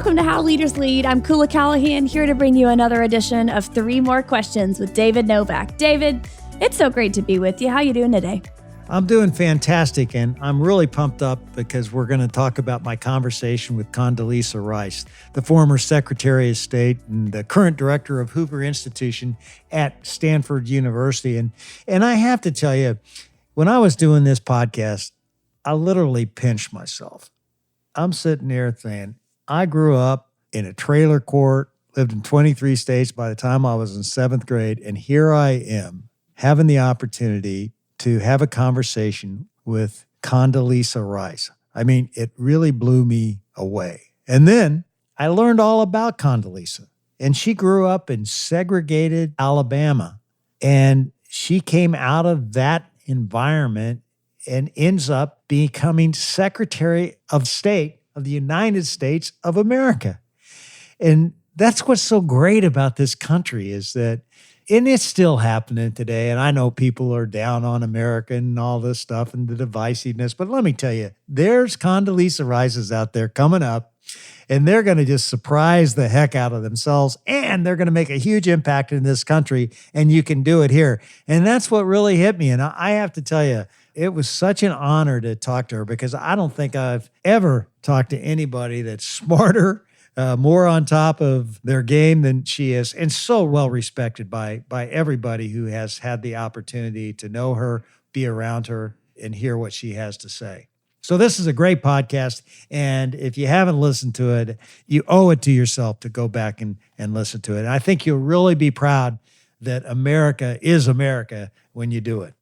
Welcome to How Leaders Lead. I'm Koula Callahan, here to bring you another edition of 3 More Questions with David Novak. David, it's so great to be with you. How you doing today? I'm doing fantastic, and I'm really pumped up because we're going to talk about my conversation with Condoleezza Rice, the former Secretary of State and the current director of Hoover Institution at Stanford University. And I have to tell you, when I was doing this podcast, I literally pinched myself. I'm sitting there saying, I grew up in a trailer court, lived in 23 states by the time I was in 7th grade, and here I am having the opportunity to have a conversation with Condoleezza Rice. I mean, it really blew me away. And then I learned all about Condoleezza. And she grew up in segregated Alabama. And she came out of that environment and ends up becoming Secretary of State of the United States of America. And that's what's so great about this country is that, and it's still happening today, and I know people are down on America and all this stuff and the divisiveness, but let me tell you, there's Condoleezza Rices out there coming up, and they're going to just surprise the heck out of themselves, and they're going to make a huge impact in this country, and you can do it here. And that's what really hit me, and I have to tell you, it was such an honor to talk to her because I don't think I've ever talked to anybody that's smarter, more on top of their game than she is, and so well respected by everybody who has had the opportunity to know her, be around her, and hear what she has to say. So this is a great podcast, and if you haven't listened to it, you owe it to yourself to go back and listen to it. And I think you'll really be proud that America is America when you do it.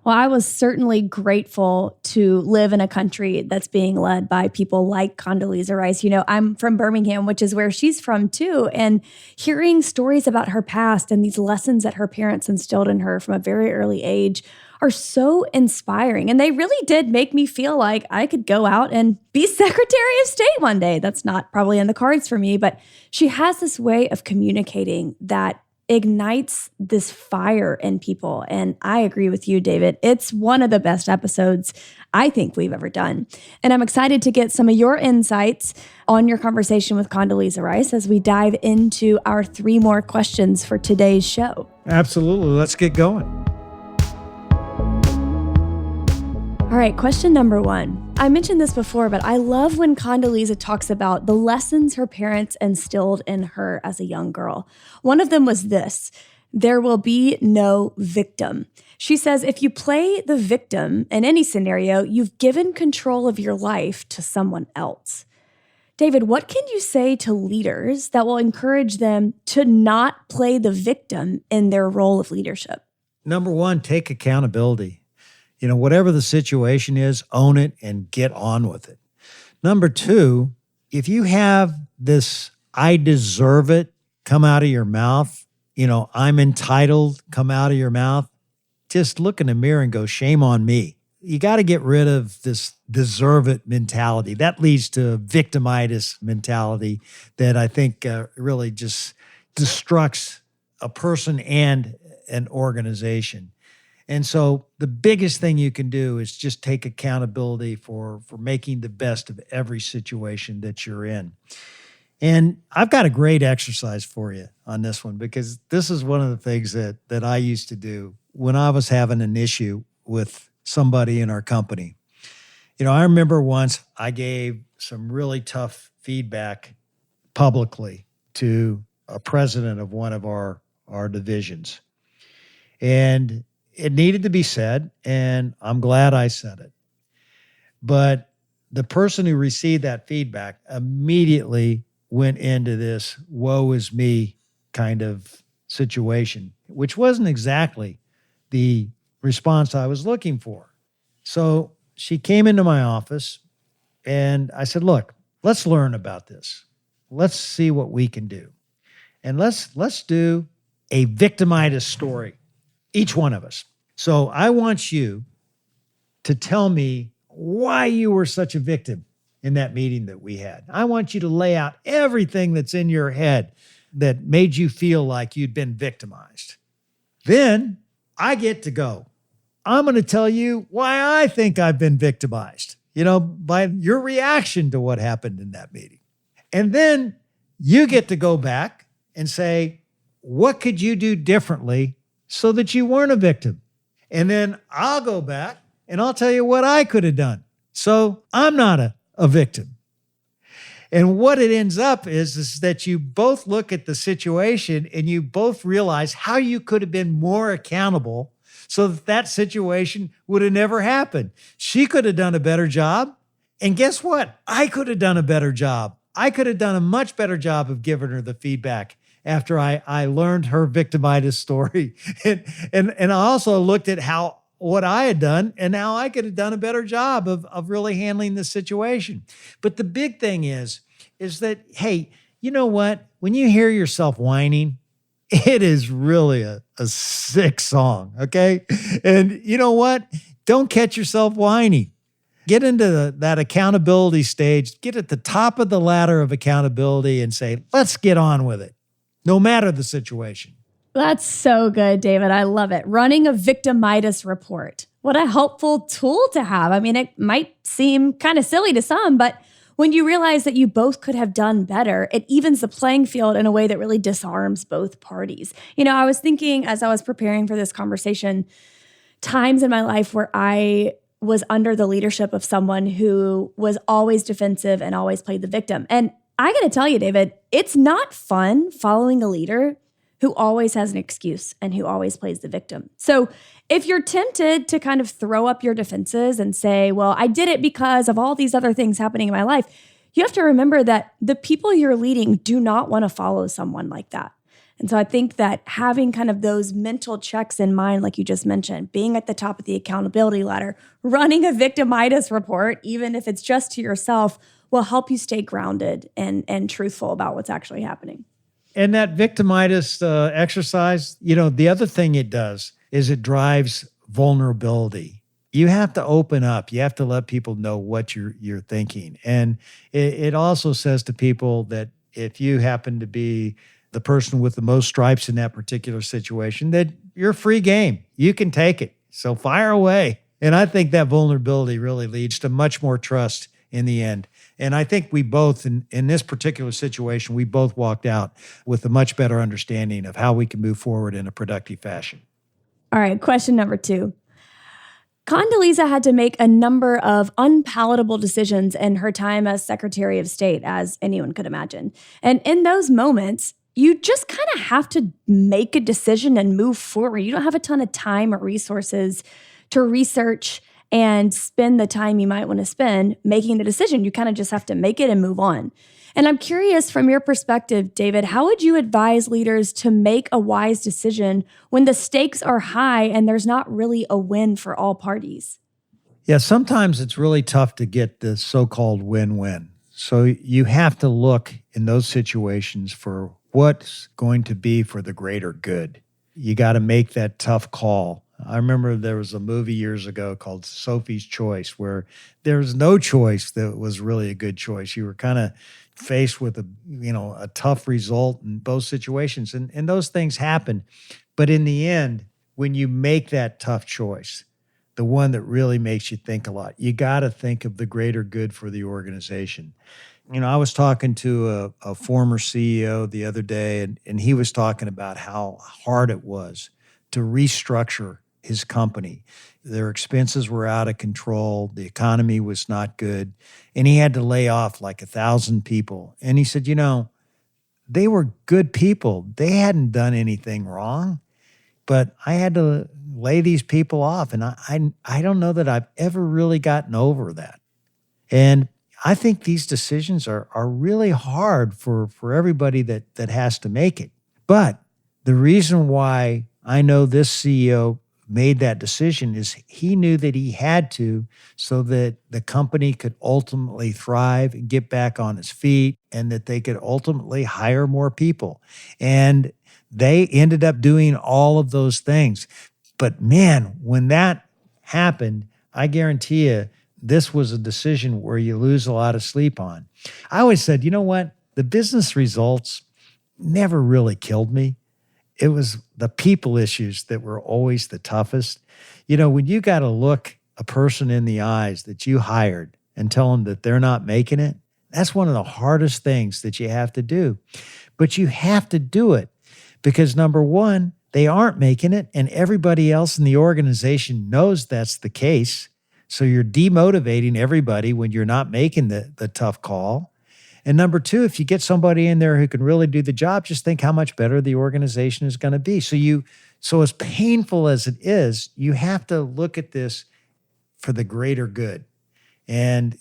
Well, I was certainly grateful to live in a country that's being led by people like Condoleezza Rice. You know, I'm from Birmingham, which is where she's from too. And hearing stories about her past and these lessons that her parents instilled in her from a very early age are so inspiring. And they really did make me feel like I could go out and be Secretary of State one day. That's not probably in the cards for me, but she has this way of communicating that ignites this fire in people. And I agree with you, David. It's one of the best episodes I think we've ever done. And I'm excited to get some of your insights on your conversation with Condoleezza Rice as we dive into our 3 more questions for today's show. Absolutely. Let's get going. All right, question number 1. I mentioned this before, but I love when Condoleezza talks about the lessons her parents instilled in her as a young girl. One of them was this: there will be no victim. She says, if you play the victim in any scenario, you've given control of your life to someone else. David, what can you say to leaders that will encourage them to not play the victim in their role of leadership? Number 1, take accountability. You know, whatever the situation is, own it and get on with it. Number 2, if you have this I deserve it come out of your mouth, you know, I'm entitled come out of your mouth, just look in the mirror and go, shame on me. You got to get rid of this deserve it mentality. That leads to a victimitis mentality that I think really just destructs a person and an organization. And so the biggest thing you can do is just take accountability for making the best of every situation that you're in. And I've got a great exercise for you on this one because this is one of the things that I used to do when I was having an issue with somebody in our company. You know, I remember once I gave some really tough feedback publicly to a president of one of our divisions. And it needed to be said, and I'm glad I said it. But the person who received that feedback immediately went into this woe is me kind of situation, which wasn't exactly the response I was looking for. So she came into my office, and I said, look, let's learn about this. Let's see what we can do. And let's do a victimitis story, each one of us. So I want you to tell me why you were such a victim in that meeting that we had. I want you to lay out everything that's in your head that made you feel like you'd been victimized. Then I get to go. I'm going to tell you why I think I've been victimized, you know, by your reaction to what happened in that meeting. And then you get to go back and say, what could you do differently so that you weren't a victim? And then I'll go back and I'll tell you what I could have done so I'm not a victim. And what it ends up is that you both look at the situation and you both realize how you could have been more accountable so that that situation would have never happened. She could have done a better job. And guess what? I could have done a better job. I could have done a much better job of giving her the feedback after I learned her victimitis story. And I also looked at what I had done and how I could have done a better job of really handling the situation. But the big thing is that, hey, you know what? When you hear yourself whining, it is really a sick song, okay? And you know what? Don't catch yourself whining. Get into that accountability stage. Get at the top of the ladder of accountability and say, let's get on with it, no matter the situation. That's so good, David. I love it. Running a victimitis report. What a helpful tool to have. I mean, it might seem kind of silly to some, but when you realize that you both could have done better, it evens the playing field in a way that really disarms both parties. You know, I was thinking as I was preparing for this conversation, times in my life where I was under the leadership of someone who was always defensive and always played the victim. And I got to tell you, David, it's not fun following a leader who always has an excuse and who always plays the victim. So if you're tempted to kind of throw up your defenses and say, well, I did it because of all these other things happening in my life, you have to remember that the people you're leading do not want to follow someone like that. And so I think that having kind of those mental checks in mind, like you just mentioned, being at the top of the accountability ladder, running a victimitis report, even if it's just to yourself, will help you stay grounded and truthful about what's actually happening. And that victimitis exercise, you know, the other thing it does is it drives vulnerability. You have to open up. You have to let people know what you're thinking. And it also says to people that if you happen to be the person with the most stripes in that particular situation, that you're free game. You can take it. So fire away. And I think that vulnerability really leads to much more trust in the end. And I think we both, in this particular situation, we both walked out with a much better understanding of how we can move forward in a productive fashion. All right, question number 2. Condoleezza had to make a number of unpalatable decisions in her time as Secretary of State, as anyone could imagine. And in those moments, you just kind of have to make a decision and move forward. You don't have a ton of time or resources to research and spend the time you might want to spend making the decision. You kind of just have to make it and move on. And I'm curious, from your perspective, David, how would you advise leaders to make a wise decision when the stakes are high and there's not really a win for all parties? Yeah, sometimes it's really tough to get the so-called win-win. So you have to look in those situations for what's going to be for the greater good. You got to make that tough call. I remember there was a movie years ago called Sophie's Choice where there was no choice that was really a good choice. You were kind of faced with a tough result in both situations. And those things happen. But in the end, when you make that tough choice, the one that really makes you think a lot, you got to think of the greater good for the organization. You know, I was talking to a former CEO the other day, and he was talking about how hard it was to restructure his company. Their expenses were out of control. The economy was not good. And he had to lay off like 1,000 people. And he said, you know, they were good people. They hadn't done anything wrong, but I had to lay these people off. And I don't know that I've ever really gotten over that. And I think these decisions are really hard for everybody that has to make it. But the reason why I know this CEO made that decision is he knew that he had to so that the company could ultimately thrive and get back on its feet and that they could ultimately hire more people. And they ended up doing all of those things. But man, when that happened, I guarantee you, this was a decision where you lose a lot of sleep on. I always said, you know what? The business results never really killed me. It was the people issues that were always the toughest. You know, when you got to look a person in the eyes that you hired and tell them that they're not making it, That's one of the hardest things that you have to do. But you have to do it because number one, they aren't making it, and everybody else in the organization knows that's the case. So you're demotivating everybody when you're not making the tough call. And number two, if you get somebody in there who can really do the job, just think how much better the organization is going to be. So as painful as it is, you have to look at this for the greater good. And,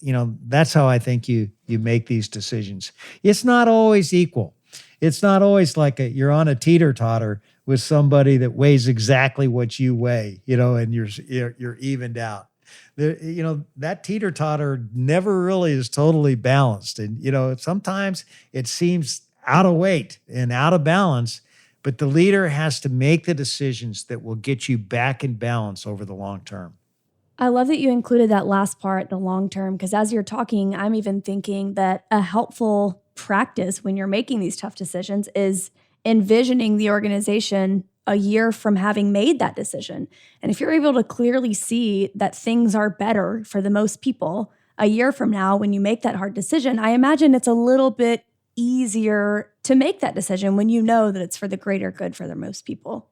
that's how I think you make these decisions. It's not always equal. It's not always like you're on a teeter-totter with somebody that weighs exactly what you weigh, and you're evened out. That teeter-totter never really is totally balanced. And, sometimes it seems out of weight and out of balance, but the leader has to make the decisions that will get you back in balance over the long term. I love that you included that last part, the long term, because as you're talking, I'm even thinking that a helpful practice when you're making these tough decisions is envisioning the organization a year from having made that decision. And if you're able to clearly see that things are better for the most people a year from now when you make that hard decision, I imagine it's a little bit easier to make that decision when you know that it's for the greater good for the most people.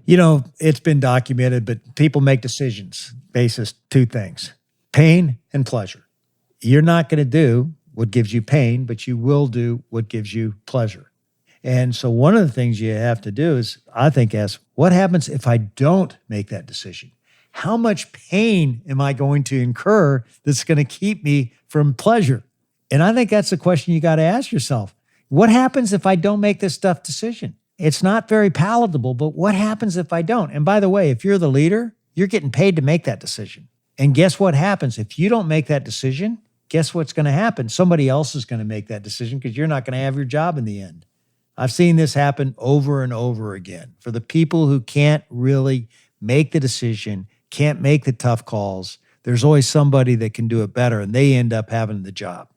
It's been documented, but people make decisions basis two things: pain and pleasure. You're not going to do what gives you pain, but you will do what gives you pleasure. And so one of the things you have to do is, I think, ask, what happens if I don't make that decision? How much pain am I going to incur that's going to keep me from pleasure? And I think that's the question you got to ask yourself. What happens if I don't make this tough decision? It's not very palatable, but what happens if I don't? And by the way, if you're the leader, you're getting paid to make that decision. And guess what happens? If you don't make that decision, guess what's going to happen? Somebody else is going to make that decision because you're not going to have your job in the end. I've seen this happen over and over again. For the people who can't really make the decision, can't make the tough calls, there's always somebody that can do it better, and they end up having the job.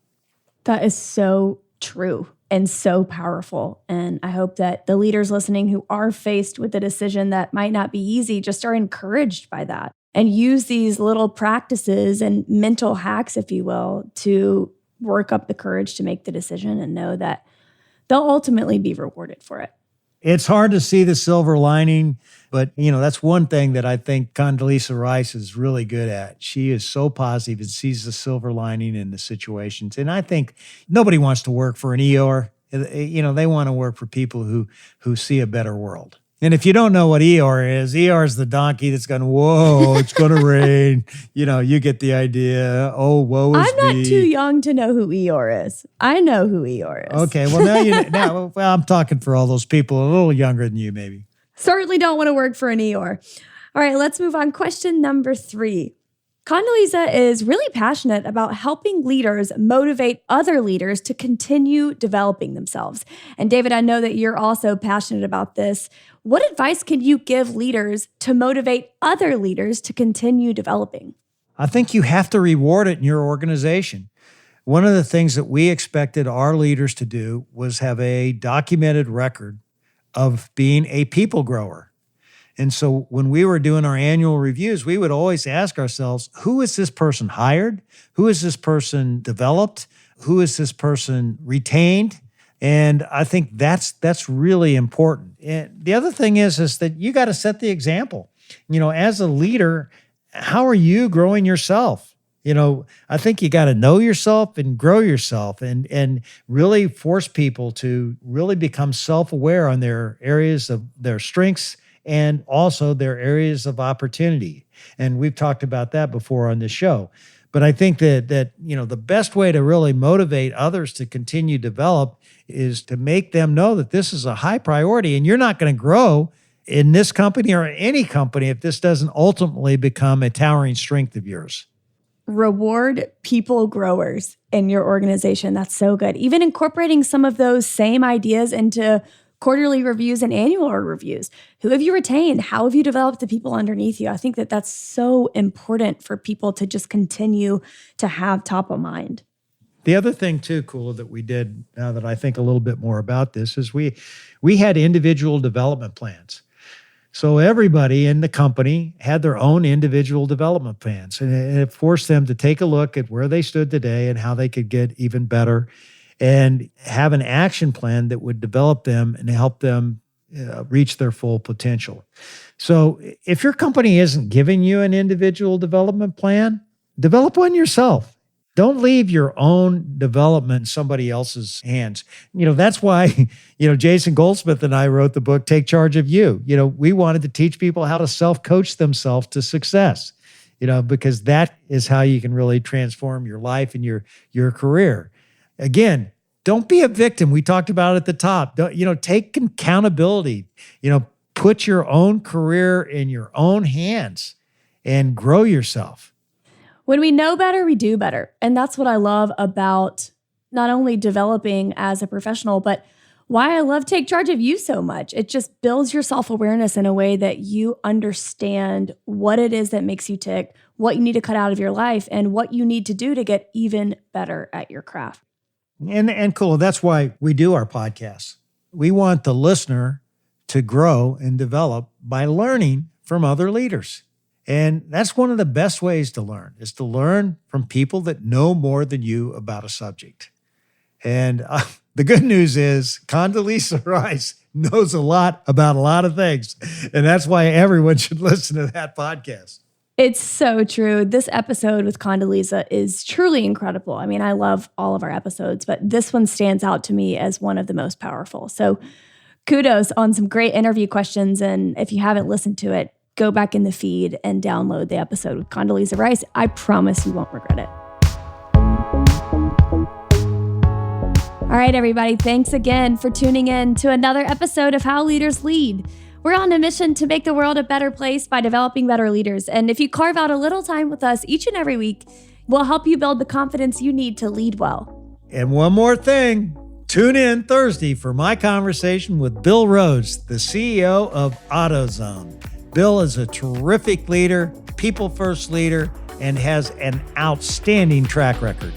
That is so true and so powerful. And I hope that the leaders listening who are faced with a decision that might not be easy just are encouraged by that and use these little practices and mental hacks, if you will, to work up the courage to make the decision and know that they'll ultimately be rewarded for it. It's hard to see the silver lining, but that's one thing that I think Condoleezza Rice is really good at. She is so positive and sees the silver lining in the situations. And I think nobody wants to work for an Eeyore. They want to work for people who see a better world. And if you don't know what Eeyore is the donkey that's going, whoa, it's going to rain. You get the idea. Oh, woe is me. I'm not too young to know who Eeyore is. I know who Eeyore is. Okay, well, now I'm talking for all those people a little younger than you, maybe. Certainly don't want to work for an Eeyore. All right, let's move on. Question number 3. Condoleezza is really passionate about helping leaders motivate other leaders to continue developing themselves. And David, I know that you're also passionate about this. What advice can you give leaders to motivate other leaders to continue developing? I think you have to reward it in your organization. One of the things that we expected our leaders to do was have a documented record of being a people grower. And so when we were doing our annual reviews, we would always ask ourselves, who is this person hired? Who is this person developed? Who is this person retained? And I think that's really important. And the other thing is that you got to set the example. As a leader, how are you growing yourself? I think you got to know yourself and grow yourself and really force people to really become self-aware on their areas of their strengths and also their areas of opportunity. And we've talked about that before on this show. But I think that the best way to really motivate others to continue to develop is to make them know that this is a high priority and you're not going to grow in this company or any company if this doesn't ultimately become a towering strength of yours. Reward people growers in your organization. That's so good. Even incorporating some of those same ideas into quarterly reviews and annual reviews. Who have you retained? How have you developed the people underneath you? I think that that's so important for people to just continue to have top of mind. The other thing too, Koula, that we did, now that I think a little bit more about this, is we had individual development plans. So everybody in the company had their own individual development plans, and it forced them to take a look at where they stood today and how they could get even better and have an action plan that would develop them and help them reach their full potential. So if your company isn't giving you an individual development plan, develop one yourself. Don't leave your own development in somebody else's hands. That's why, Jason Goldsmith and I wrote the book, Take Charge of You. We wanted to teach people how to self-coach themselves to success, because that is how you can really transform your life and your career. Again, don't be a victim. We talked about it at the top. Take accountability. Put your own career in your own hands and grow yourself. When we know better, we do better. And that's what I love about not only developing as a professional, but why I love Take Charge of You so much. It just builds your self-awareness in a way that you understand what it is that makes you tick, what you need to cut out of your life, and what you need to do to get even better at your craft. And Koula, that's why we do our podcasts. We want the listener to grow and develop by learning from other leaders. And that's one of the best ways to learn, is to learn from people that know more than you about a subject. And the good news is Condoleezza Rice knows a lot about a lot of things. And that's why everyone should listen to that podcast. It's so true. This episode with Condoleezza is truly incredible. I mean, I love all of our episodes, but this one stands out to me as one of the most powerful. So kudos on some great interview questions. And if you haven't listened to it, go back in the feed and download the episode with Condoleezza Rice. I promise you won't regret it. All right, everybody. Thanks again for tuning in to another episode of How Leaders Lead. We're on a mission to make the world a better place by developing better leaders. And if you carve out a little time with us each and every week, we'll help you build the confidence you need to lead well. And one more thing. Tune in Thursday for my conversation with Bill Rhodes, the CEO of AutoZone. Bill is a terrific leader, people-first leader, and has an outstanding track record.